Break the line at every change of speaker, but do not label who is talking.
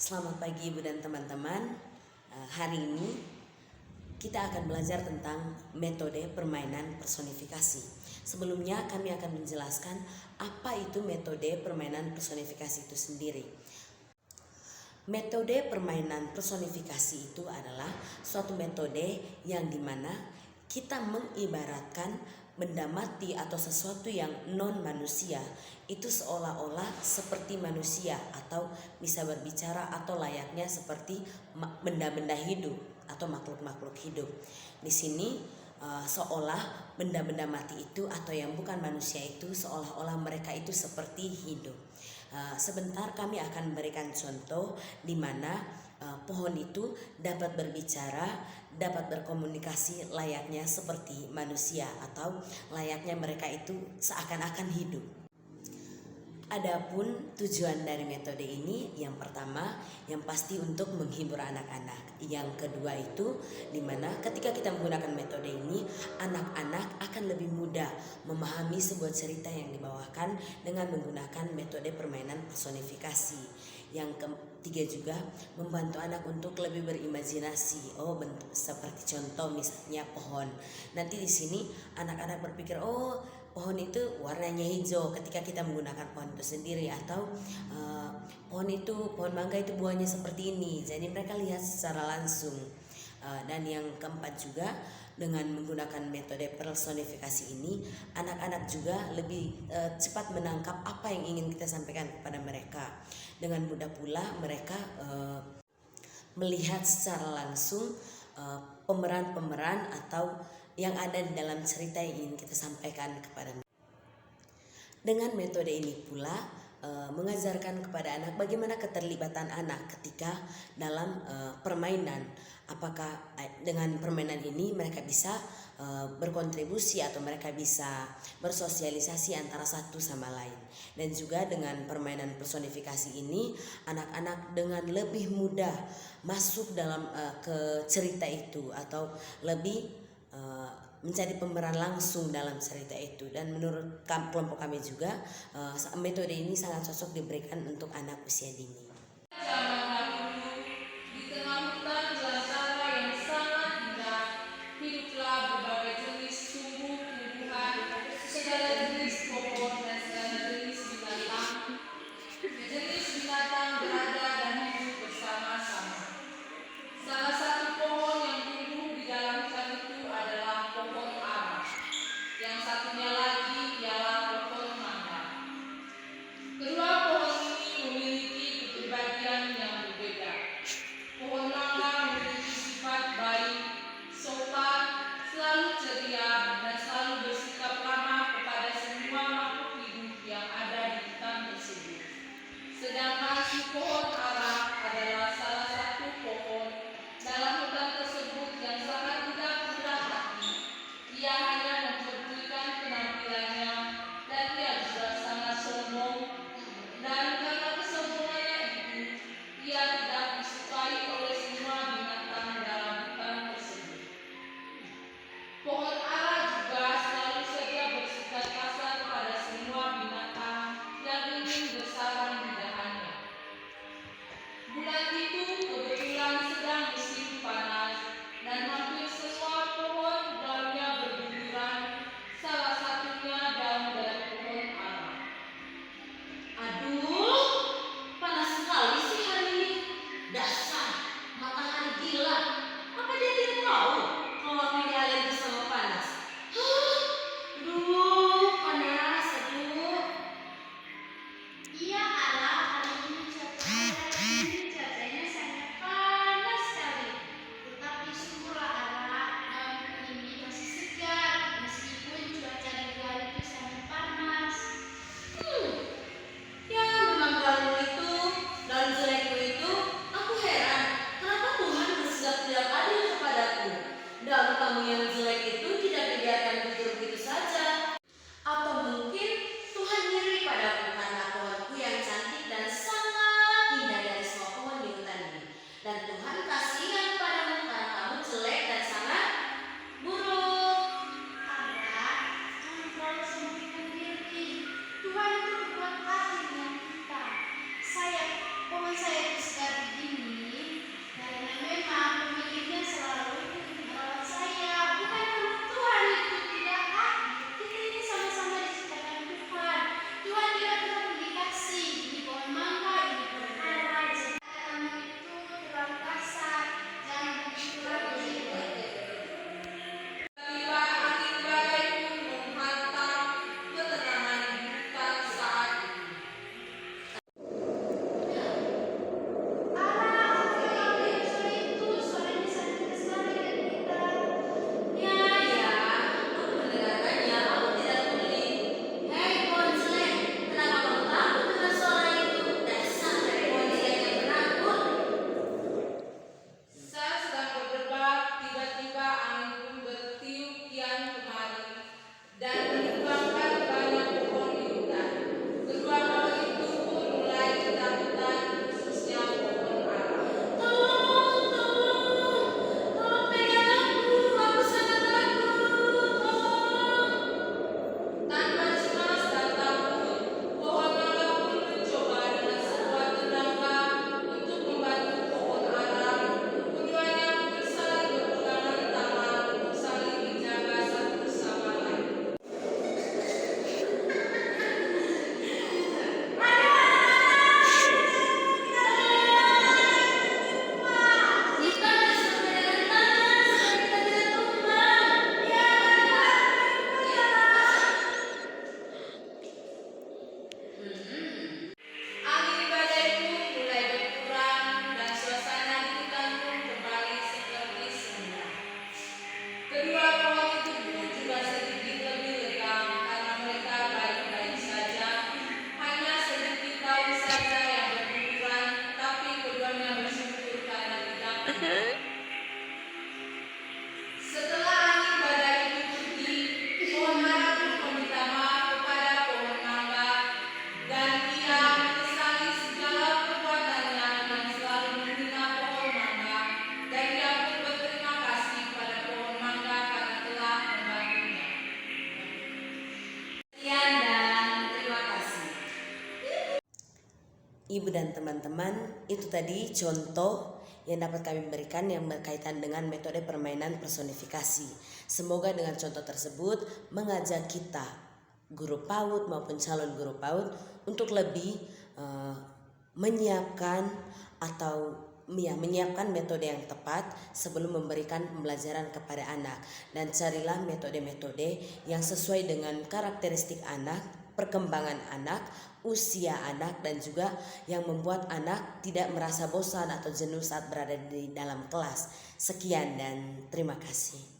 Selamat pagi Ibu dan teman-teman. Hari ini kita akan belajar tentang metode permainan personifikasi. Sebelumnya kami akan menjelaskan apa itu metode permainan personifikasi itu sendiri. Metode permainan personifikasi itu adalah suatu metode yang dimana kita mengibaratkan benda mati atau sesuatu yang non manusia itu seolah-olah seperti manusia atau bisa berbicara atau layaknya seperti benda-benda hidup atau makhluk-makhluk hidup. Di sini seolah benda-benda mati itu atau yang bukan manusia itu seolah-olah mereka itu seperti hidup. Sebentar kami akan memberikan contoh di mana pohon itu dapat berbicara, dapat berkomunikasi layaknya seperti manusia atau layaknya mereka itu seakan-akan hidup. Adapun tujuan dari metode ini, yang pertama yang pasti untuk menghibur anak-anak. Yang kedua itu dimana ketika kita menggunakan metode ini, anak-anak akan lebih mudah memahami sebuah cerita yang dibawakan dengan menggunakan metode permainan personifikasi. Yang ketiga juga membantu anak untuk lebih berimajinasi. Bentuk seperti contoh misalnya pohon. Nanti di sini anak-anak berpikir, pohon itu warnanya hijau ketika kita menggunakan pohon itu sendiri, atau pohon mangga itu buahnya seperti ini. Jadi mereka lihat secara langsung. Dan yang keempat juga dengan menggunakan metode personifikasi ini, anak-anak juga lebih cepat menangkap apa yang ingin kita sampaikan kepada mereka. Dengan mudah pula mereka melihat secara langsung pemeran-pemeran atau yang ada di dalam cerita yang ingin kita sampaikan kepada mereka. Dengan metode ini pula mengajarkan kepada anak bagaimana keterlibatan anak ketika dalam permainan. Apakah dengan permainan ini mereka bisa berkontribusi atau mereka bisa bersosialisasi antara satu sama lain. Dan juga dengan permainan personifikasi ini, anak-anak dengan lebih mudah masuk dalam ke cerita itu atau lebih menjadi pemeran langsung dalam cerita itu. Dan menurut kelompok kami juga metode ini sangat cocok diberikan untuk anak usia dini.
Zaman dahulu, di tengah hutan belantara yang sangat indah, hiduplah berbagai jenis tumbuh-tumbuhan, segala jenis pohon dan segala jenis binatang. Jenis binatang berada dan hidup bersama-sama. Salah satu pohon yang tumbuh di dalam hutan itu adalah pohon ara. Yang satunya lagi ialah pohon mangga. Kedua pohon ini memiliki kepribadian yang berbeda. Pohon mangga memiliki sifat baik, sopan, selalu ceria, dan selalu bersikap ramah kepada semua makhluk hidup yang ada di hutan tersebut. Sedangkan si pohon ara adalah salah satu pohon dalam hutan tersebut yang sangat tidak murah hati. Ia hanya memperdulikan penampilannya dan ia juga sangat sombong. Dan karena kesombongannya itu, ia tidak disukai oleh semua binatang dalam hutan tersebut. Pohon ara juga selalu saja bersikap kasar pada semua binatang yang ingin bersarang di dahannya. Bulan itu kebetulan sedang musim panas dan hampir semua pohon daunnya berguguran, salah satunya daun dari pohon ara.
Aduh, panas sekali sih hari ini. Dasar matahari gila. Apa dia tidak tahu kalau Amelia alergi sama panas? Aduh, panas, aduh. Iya, Ara, hari ini cuacanya sangat
Setelah angin badai itu pergi, pohon mangga pun meminta maaf kepada pohon mangga, dan ia menyesali segala perbuatannya yang selalu menghina pohon mangga, dan ia pun berterima kasih pada pohon mangga karena telah membantunya.
Sekian dan terima kasih.
Ibu dan teman-teman, itu tadi contoh yang dapat kami berikan yang berkaitan dengan metode permainan personifikasi. Semoga dengan contoh tersebut mengajak kita, guru PAUD maupun calon guru PAUD, untuk lebih menyiapkan metode yang tepat sebelum memberikan pembelajaran kepada anak, dan carilah metode-metode yang sesuai dengan karakteristik anak, perkembangan anak, usia anak, dan juga yang membuat anak tidak merasa bosan atau jenuh saat berada di dalam kelas. Sekian dan terima kasih.